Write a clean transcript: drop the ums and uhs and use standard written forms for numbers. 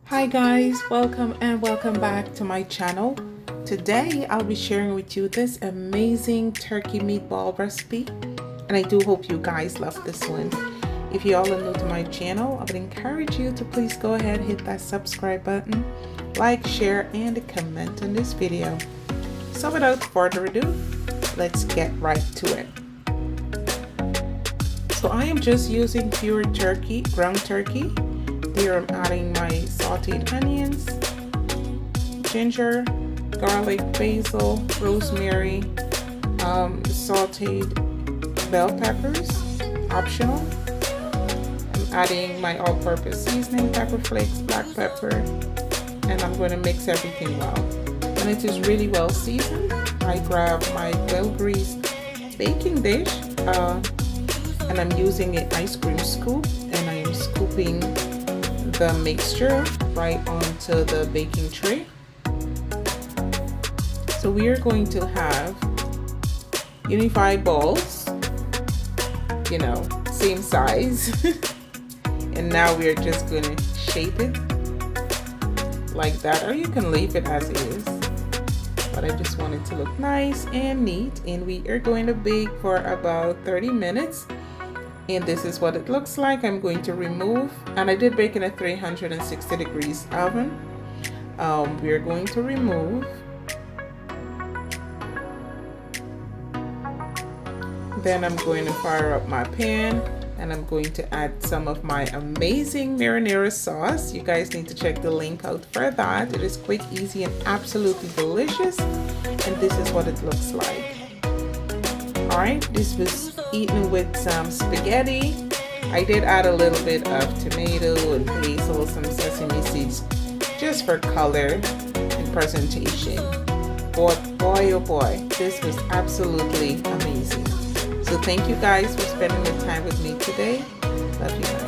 Hi guys, welcome back to my channel. Today I'll be sharing with you this amazing turkey meatball recipe, and I do hope you guys love this one. If you all are new to my channel, I would encourage you to please go ahead and hit that subscribe button, like, share, and comment on this video. So without further ado, let's get right to it. So I am just using pure turkey, ground turkey. Here I'm adding my sauteed onions, ginger, garlic, basil, rosemary, sauteed bell peppers, optional. I'm adding my all-purpose seasoning, pepper flakes, black pepper, and I'm going to mix everything well. When it is really well seasoned, I grab my well-greased baking dish, and I'm using an ice cream scoop, and I am scooping the mixture right onto the baking tray. So we are going to have unified balls, you know, same size. And now we are just going to shape it like that, or you can leave it as is, but I just want it to look nice and neat. And we are going to bake for about 30 minutes. And this is what it looks like. I'm going to remove, and I did bake in a 360 degrees oven. We are going to remove. Then I'm going to fire up my pan, and I'm going to add some of my amazing marinara sauce. You guys need to check the link out for that. It is quick, easy, and absolutely delicious. And this is what it looks like. Alright, this was eaten with some spaghetti. I did add a little bit of tomato and basil, some sesame seeds, just for color and presentation. But boy oh boy, this was absolutely amazing. So thank you guys for spending the time with me today. Love you guys.